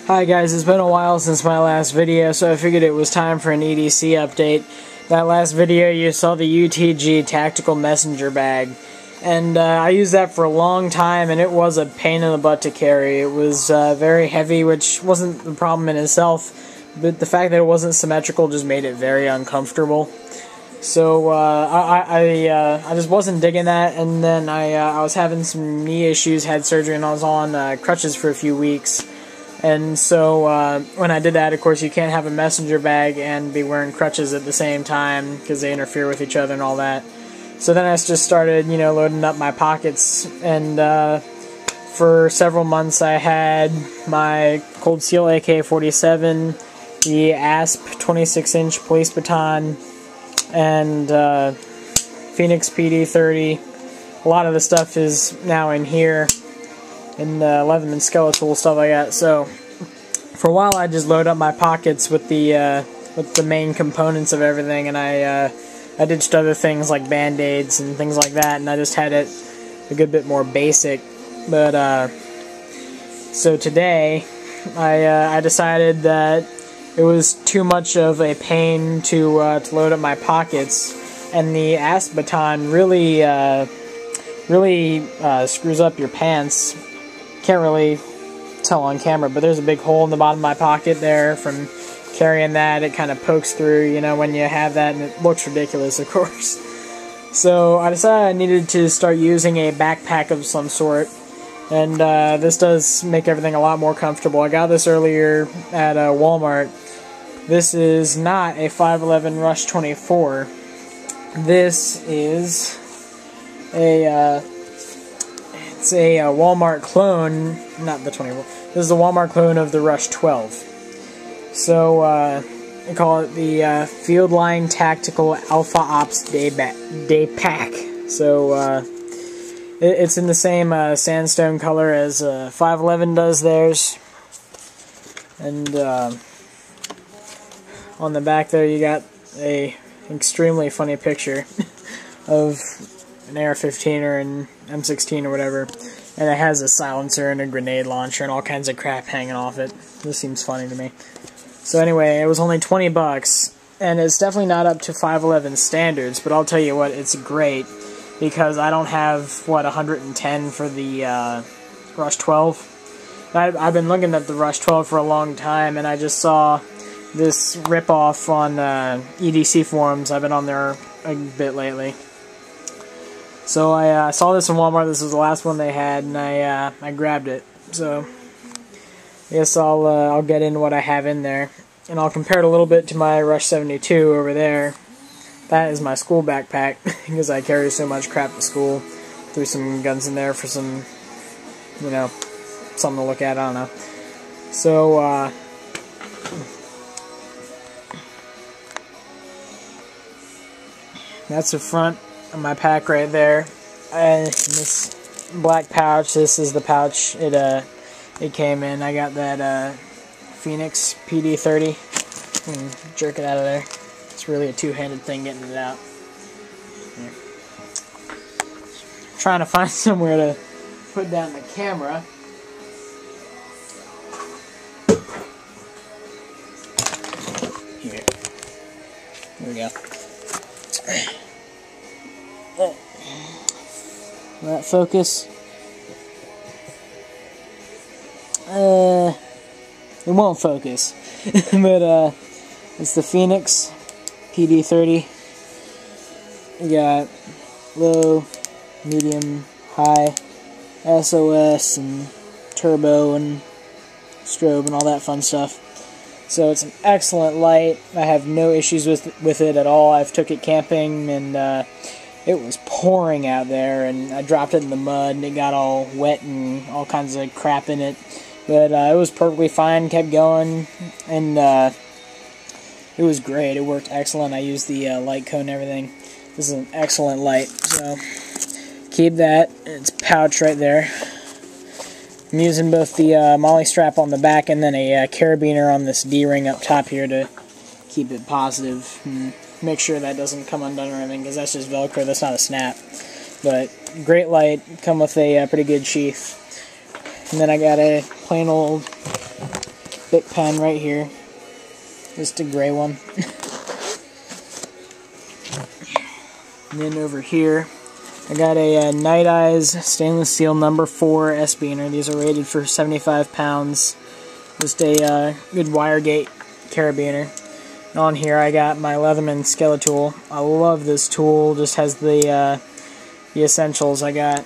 Hi guys, it's been a while since my last video, so I figured it was time for an EDC update. That last video you saw the UTG Tactical Messenger Bag, and I used that for a long time, and it was a pain in the butt to carry. It was very heavy, which wasn't the problem in itself, but the fact that it wasn't symmetrical just made it very uncomfortable. So I just wasn't digging that, and then I was having some knee issues, had surgery, and I was on crutches for a few weeks. And so when I did that, of course, you can't have a messenger bag and be wearing crutches at the same time because they interfere with each other and all that. So then I just started, loading up my pockets, and for several months I had my Cold Steel AK-47, the ASP 26-inch police baton, and Phoenix PD-30. A lot of the stuff is now in here, and Leatherman skeletal stuff like that. So for a while I just load up my pockets with the main components of everything, and I ditched other things like band-aids and things like that, and I just had it a good bit more basic. But so today I decided that it was too much of a pain to load up my pockets, and the ASP baton really screws up your pants. Can't really tell on camera, but there's a big hole in the bottom of my pocket there from carrying that. It kind of pokes through, when you have that, and it looks ridiculous, of course. So I decided I needed to start using a backpack of some sort, and this does make everything a lot more comfortable. I got this earlier at Walmart. This is not a 511 Rush 24. This is it's a Walmart clone, not the 24. This is the Walmart clone of the Rush 12. So they call it the Field Line Tactical Alpha Ops Day Pack. So it's in the same sandstone color as 511 does theirs, and on the back there you got a extremely funny picture of an AR-15 or an M16 or whatever, and it has a silencer and a grenade launcher and all kinds of crap hanging off it. This seems funny to me. So anyway, it was only 20 bucks, and it's definitely not up to 511 standards, but I'll tell you what, it's great, because I don't have, 110 for the Rush 12. I've been looking at the Rush 12 for a long time, and I just saw this ripoff on EDC forums. I've been on there a bit lately. So I saw this in Walmart. This was the last one they had, and I grabbed it. So I guess I'll get into what I have in there, and I'll compare it a little bit to my Rush 72 over there. That is my school backpack, because I carry so much crap to school. Threw some guns in there for some, something to look at. I don't know. So that's the front of my pack right there. This black pouch, this is the pouch it came in. I got that Phoenix PD-30. Jerk it out of there. It's really a two-handed thing getting it out. Here. Trying to find somewhere to put down the camera. Here. Here we go. Will that focus? It won't focus. But it's the Phoenix PD-30. We got low, medium, high, SOS, and turbo, and strobe, and all that fun stuff. So it's an excellent light. I have no issues with it at all. I've took it camping, and it was pouring out there, and I dropped it in the mud, and it got all wet and all kinds of crap in it. But it was perfectly fine, kept going, and it was great. It worked excellent. I used the light cone and everything. This is an excellent light. So keep that. It's pouch right there. I'm using both the molly strap on the back and then a carabiner on this D-ring up top here to keep it positive and make sure that doesn't come undone or anything, because that's just Velcro. That's not a snap. But great light. Come with a pretty good sheath. And then I got a plain old Bic pen right here. Just a gray one. And then over here, I got a Night Eyes stainless steel number 4 S-beaner. These are rated for 75 pounds. Just a good wire gate carabiner. And on here I got my Leatherman Skeletool. I love this tool. Just has the essentials. I got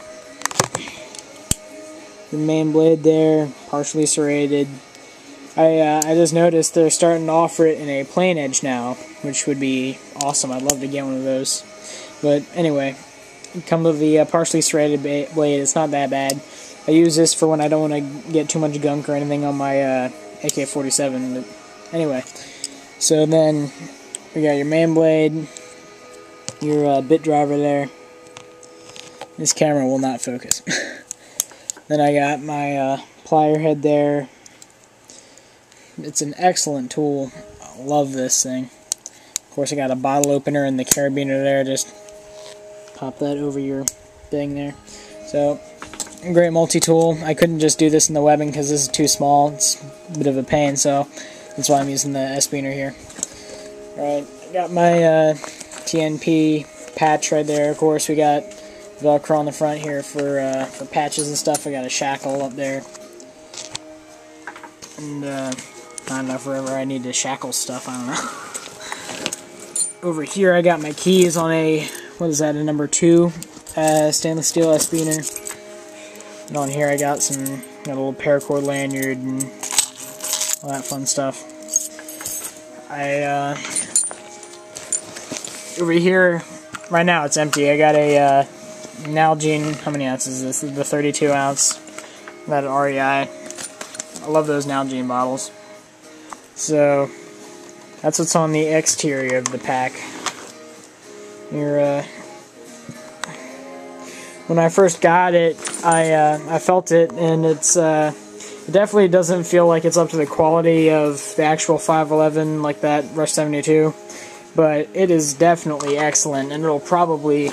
the main blade there, partially serrated. I just noticed they're starting to offer it in a plain edge now, which would be awesome. I'd love to get one of those. But anyway, come with the partially serrated blade. It's not that bad. I use this for when I don't want to get too much gunk or anything on my AK-47. But anyway, so then we got your main blade, your bit driver there. This camera will not focus. Then I got my plier head there. It's an excellent tool. I love this thing. Of course, I got a bottle opener and the carabiner there. Just pop that over your thing there. So, great multi-tool. I couldn't just do this in the webbing because this is too small. It's a bit of a pain, so that's why I'm using the S-beaner here. Alright, I got my TNP patch right there. Of course, we got Velcro on the front here for patches and stuff. I got a shackle up there. And, I don't know if wherever I need to shackle stuff, I don't know. Over here I got my keys on a, what is that, a number 2 stainless steel S-beaner. And on here I got a little paracord lanyard and all that fun stuff. Over here, right now it's empty. I got a Nalgene, how many ounces is this? This is the 32 ounce. That REI. I love those Nalgene bottles. So, that's what's on the exterior of the pack. When I first got it, I felt it, and it definitely doesn't feel like it's up to the quality of the actual 511 like that Rush 72, but it is definitely excellent, and it'll probably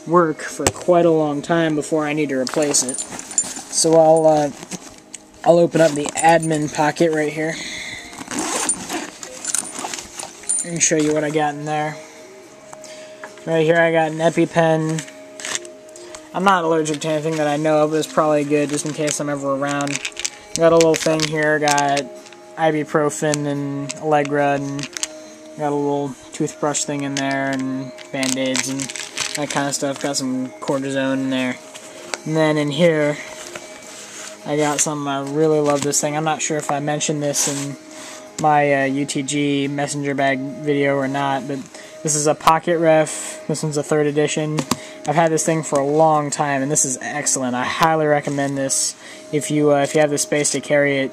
work for quite a long time before I need to replace it. So I'll open up the admin pocket right here and show you what I got in there. Right here I got an EpiPen. I'm not allergic to anything that I know of, but it's probably good just in case I'm ever around. Got a little thing here, got ibuprofen and Allegra, and got a little toothbrush thing in there, and band-aids and that kind of stuff. Got some cortisone in there. And then in here, I got something. I really love this thing. I'm not sure if I mentioned this in my UTG messenger bag video or not, but this is a pocket ref. This one's a 3rd edition. I've had this thing for a long time, and this is excellent. I highly recommend this if you have the space to carry it.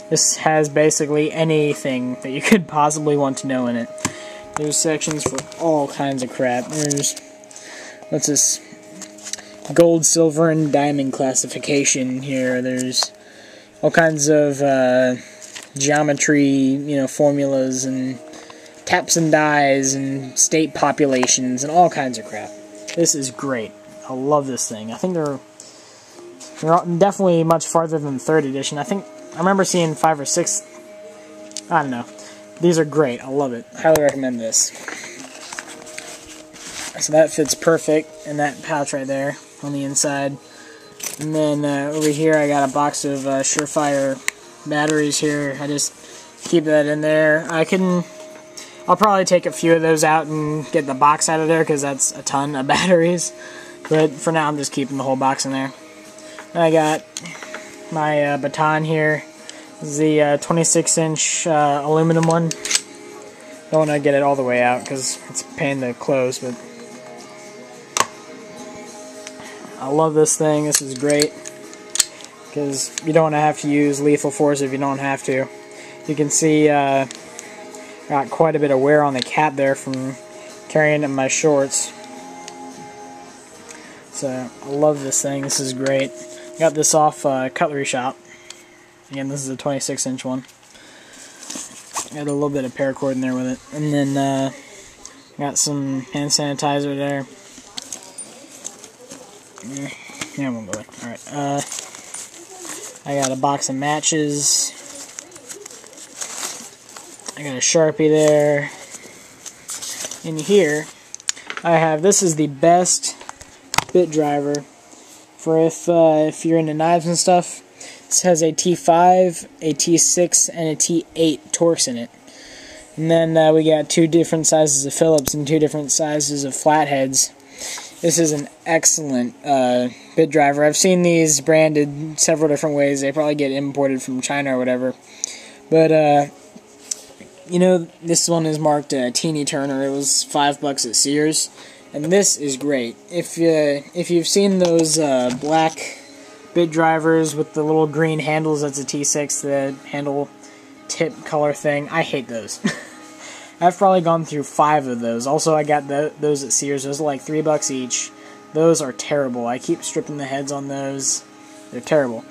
This has basically anything that you could possibly want to know in it. There's sections for all kinds of crap. There's, what's this? Gold, silver, and diamond classification here. There's all kinds of geometry, formulas, and taps and dies, and state populations, and all kinds of crap. This is great. I love this thing. I think they're definitely much farther than the 3rd edition. I remember seeing 5 or 6. I don't know. These are great. I love it. Highly recommend this. So that fits perfect in that pouch right there on the inside. And then over here I got a box of Surefire batteries here. I just keep that in there. I'll probably take a few of those out and get the box out of there because that's a ton of batteries. But for now I'm just keeping the whole box in there. And I got my baton here. This is the 26-inch aluminum one. Don't want to get it all the way out because it's a pain to close, but I love this thing. This is great because you don't have to use lethal force if you don't have to. You can see got quite a bit of wear on the cap there from carrying it in my shorts. So I love this thing. This is great. Got this off Cutlery Shop. Again, this is a 26-inch one. Got a little bit of paracord in there with it. And then got some hand sanitizer there. Yeah, I won't go there. Alright. I got a box of matches. I got a Sharpie there. In here, I have, this is the best bit driver for if you're into knives and stuff. This has a T5, a T6, and a T8 Torx in it. And then we got 2 different sizes of Phillips and 2 different sizes of flatheads. This is an excellent bit driver. I've seen these branded several different ways. They probably get imported from China or whatever. But, you know, this one is marked Teeny Turner. It was $5 at Sears. And this is great. If you've seen those black bit drivers with the little green handles, that's a T6, the handle tip color thing. I hate those. I've probably gone through 5 of those. Also, I got those at Sears. Those are like $3 each. Those are terrible. I keep stripping the heads on those. They're terrible.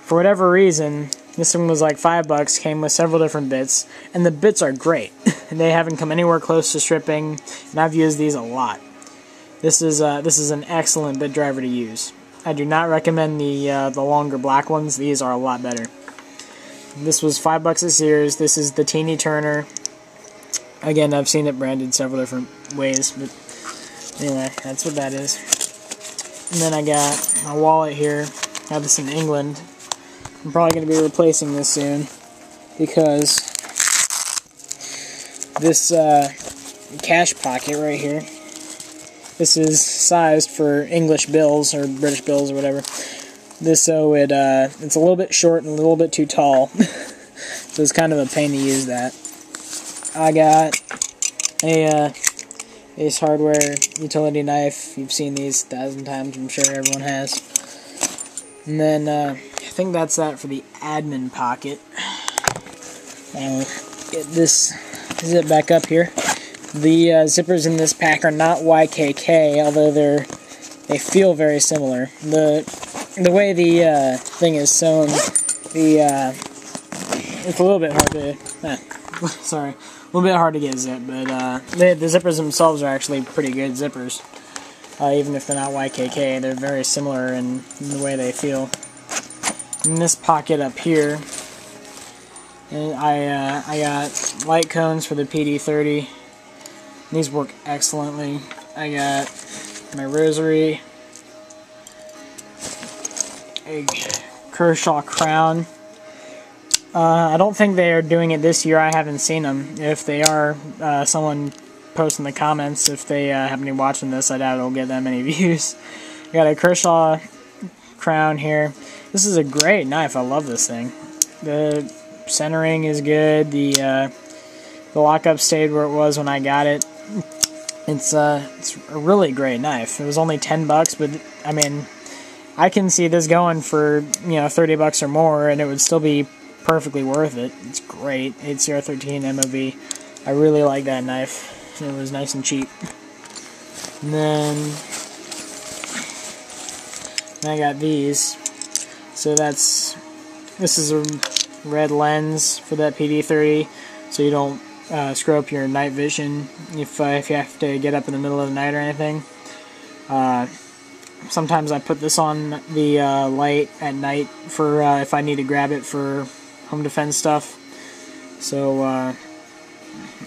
For whatever reason, this one was like $5, came with several different bits, and the bits are great. They haven't come anywhere close to stripping, and I've used these a lot. This is an excellent bit driver to use. I do not recommend the longer black ones. These are a lot better. This was $5 at Sears. This is the Teeny Turner. Again, I've seen it branded several different ways, but anyway, that's what that is. And then I got my wallet here. I have this in England. I'm probably going to be replacing this soon because this cash pocket right here, this is sized for English bills or British bills or whatever. So it's a little bit short and a little bit too tall, so it's kind of a pain to use that. I got a Ace Hardware utility knife. You've seen these 1,000 times, I'm sure everyone has. And then I think that's that for the admin pocket. Get this zip back up here. The zippers in this pack are not YKK, although they feel very similar. The way the thing is sewn, it's a little bit hard to. Sorry. A little bit hard to get zip, but the zippers themselves are actually pretty good zippers. Even if they're not YKK, they're very similar in the way they feel. In this pocket up here, and I got light cones for the PD30. These work excellently. I got my rosary, a Kershaw crown. I don't think they are doing it this year. I haven't seen them. If they are, someone post in the comments. If they happen to be watching this, I doubt it'll get that many views. I got a Kershaw crown here. This is a great knife. I love this thing. The centering is good. The lockup stayed where it was when I got it. It's a really great knife. It was only $10, but I mean, I can see this going for $30 or more, and it would still be perfectly worth it. It's great. 8CR13 MOV. I really like that knife. It was nice and cheap. And then I got these. So this is a red lens for that PD30, so you don't screw up your night vision if you have to get up in the middle of the night or anything. Sometimes I put this on the light at night for if I need to grab it for home defense stuff. So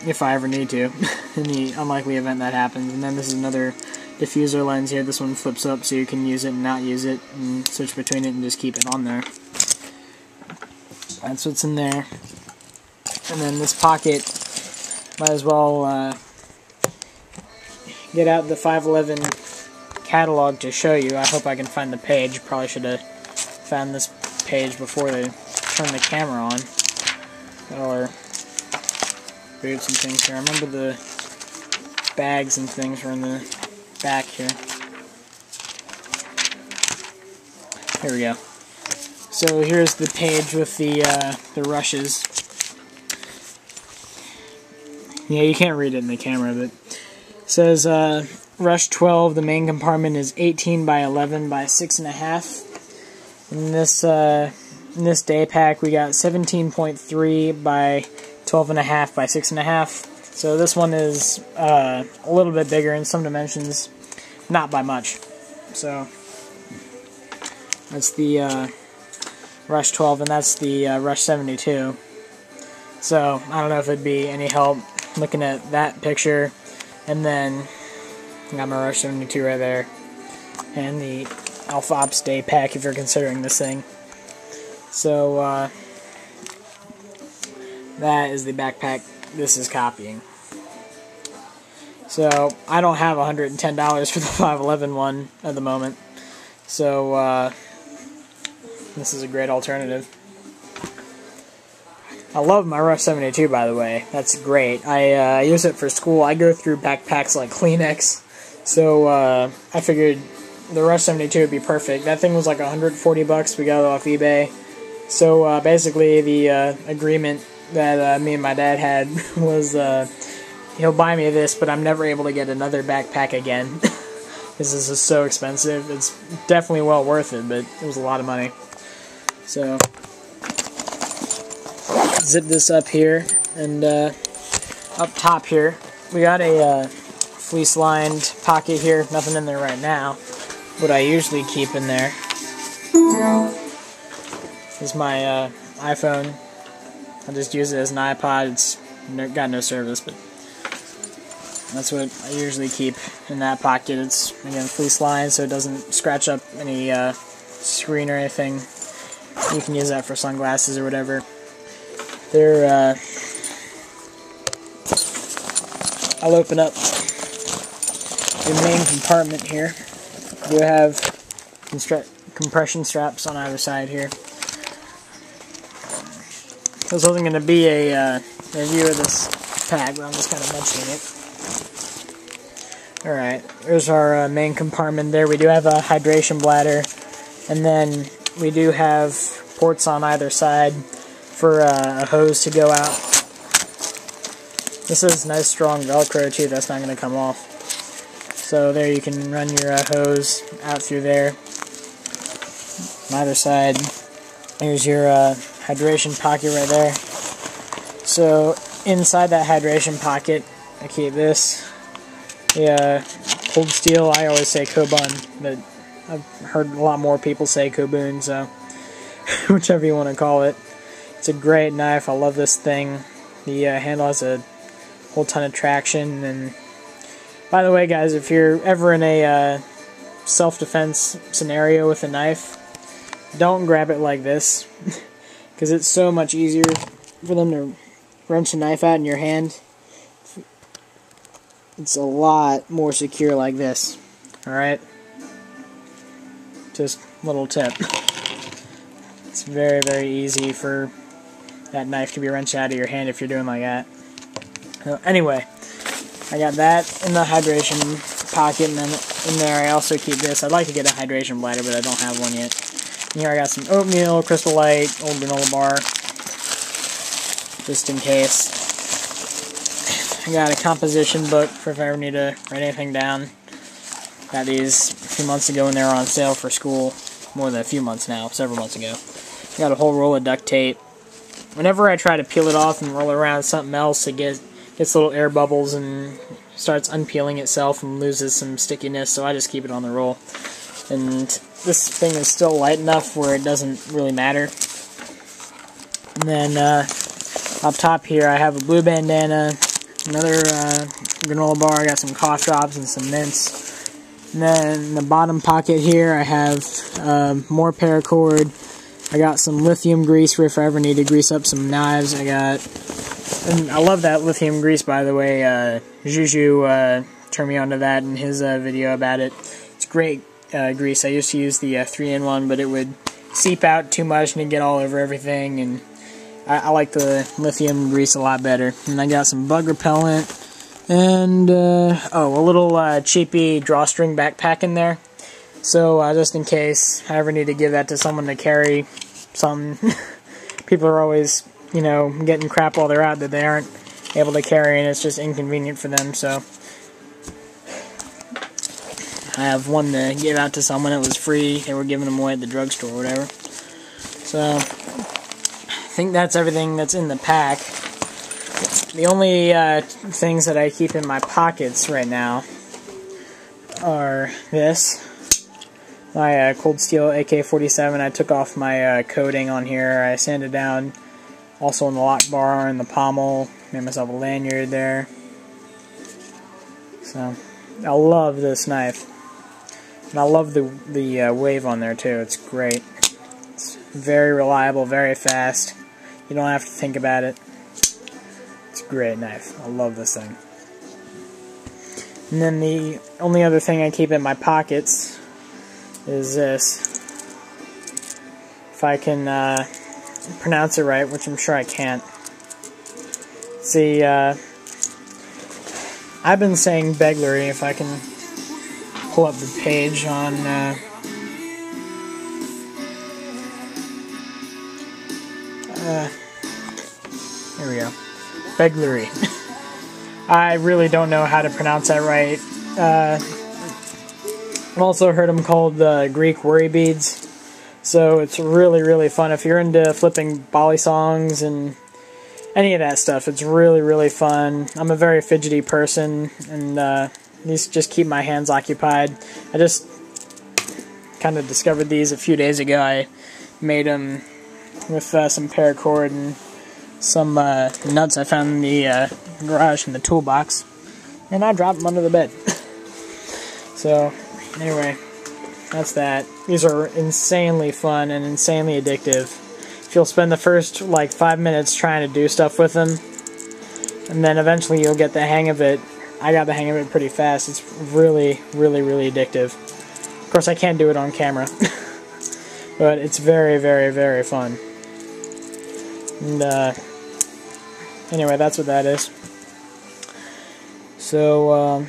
if I ever need to, in the unlikely event that happens. And then this is another diffuser lens here. This one flips up so you can use it and not use it and switch between it and just keep it on there. That's what's in there. And then this pocket, might as well get out the 511 catalog to show you. I hope I can find the page. Probably should have found this page before they turn the camera on. Or boots and things here. I remember the bags and things were in the back here. Here we go. So here's the page with the rushes. Yeah, you can't read it in the camera, but it says rush 12. The main compartment is 18 by 11 by 6.5. In this day pack, we got 17.3 by 12.5 by 6.5. So this one is a little bit bigger in some dimensions, not by much. So that's the Rush 12, and that's the Rush 72. So I don't know if it'd be any help looking at that picture. And then I got my Rush 72 right there, and the Alpha Ops Day pack if you're considering this thing. So that is the backpack this is copying. So I don't have $110 for the 511 one at the moment. So this is a great alternative. I love my Rush 72, by the way. That's great. I use it for school. I go through backpacks like Kleenex. So I figured the Rush 72 would be perfect. That thing was like $140. We got it off eBay. So basically the agreement that me and my dad had was he'll buy me this, but I'm never able to get another backpack again. Because this is so expensive. It's definitely well worth it, but it was a lot of money. So zip this up here, and up top here we got a fleece lined pocket here. Nothing in there right now. What I usually keep in there is my iPhone. I just use it as an iPod. It's got no service, but that's what I usually keep in that pocket. It's, again, fleece lined so it doesn't scratch up any screen or anything. You can use that for sunglasses or whatever. There, I'll open up the main compartment here. You have compression straps on either side here. This wasn't going to be a review of this pack, but I'm just kind of mentioning it. Alright, there's our main compartment there. We do have a hydration bladder, and then we do have ports on either side for a hose to go out. This is nice strong Velcro too, that's not going to come off. So there you can run your hose out through there. On either side, here's your hydration pocket right there. So inside that hydration pocket, I keep this. The cold steel, I always say Kobun, but I've heard a lot more people say Kobun, so whichever you want to call it. It's a great knife. I love this thing. The handle has a whole ton of traction. And by the way, guys, if you're ever in a self-defense scenario with a knife, don't grab it like this, because it's so much easier for them to wrench a knife out in your hand. It's a lot more secure like this. Alright? Just a little tip. It's very, very easy for that knife to be wrenched out of your hand if you're doing like that. So anyway, I got that in the hydration pocket, and then in there I also keep this. I'd like to get a hydration bladder, but I don't have one yet. And here I got some oatmeal, Crystal Light, old granola bar, just in case. I got a composition book for if I ever need to write anything down. Got these a few months ago, and they were on sale for school. More than a few months now, several months ago. Got a whole roll of duct tape. Whenever I try to peel it off and roll it around something else, it gets little air bubbles and starts unpeeling itself and loses some stickiness, so I just keep it on the roll. And this thing is still light enough where it doesn't really matter. And then up top here I have a blue bandana, another granola bar, I got some cough drops and some mints. And then in the bottom pocket here I have more paracord. I got some lithium grease for if I ever need to grease up some knives. And I love that lithium grease, by the way. Juju turned me onto that in his video about it. It's great grease. I used to use the 3-in-1, but it would seep out too much and it'd get all over everything. And I like the lithium grease a lot better. And I got some bug repellent and a little cheapy drawstring backpack in there. So just in case I ever need to give that to someone to carry something. People are always, you know, getting crap while they're out that they aren't able to carry, and it's just inconvenient for them. So I have one to give out to someone. It was free. They were giving them away at the drugstore or whatever. So I think that's everything that's in the pack. The only things that I keep in my pockets right now are this. My Cold Steel AK-47. I took off my coating on here. I sanded down Also in the lock bar and the pommel. Made myself a lanyard there. So, I love this knife. And I love the wave on there too. It's great. It's very reliable, very fast. You don't have to think about it. It's a great knife. I love this thing. And then the only other thing I keep in my pockets is this. If I can pronounce it right, which I'm sure I can't. See, I've been saying beglery. If I can pull up the page on here we go. Beglery. I really don't know how to pronounce that right. I've also heard them called Greek worry beads. So it's really, really fun. If you're into flipping volley songs and any of that stuff, it's really, really fun. I'm a very fidgety person, and these just keep my hands occupied. I just kind of discovered these a few days ago. I made them with some paracord and some nuts I found in the garage in the toolbox, and I dropped them under the bed. So, anyway, that's that. These are insanely fun and insanely addictive. If you'll spend the first, like, 5 minutes trying to do stuff with them, and then eventually you'll get the hang of it. I got the hang of it pretty fast. It's really, really, really addictive. Of course, I can't do it on camera, but it's very, very, very fun. And, anyway, that's what that is. So,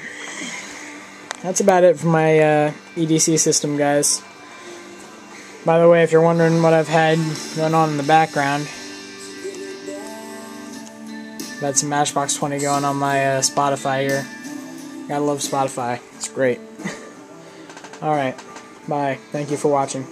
that's about it for my EDC system, guys. By the way, if you're wondering what I've had going on in the background, I've had some Matchbox 20 going on my Spotify here. Gotta love Spotify. It's great. Alright, bye. Thank you for watching.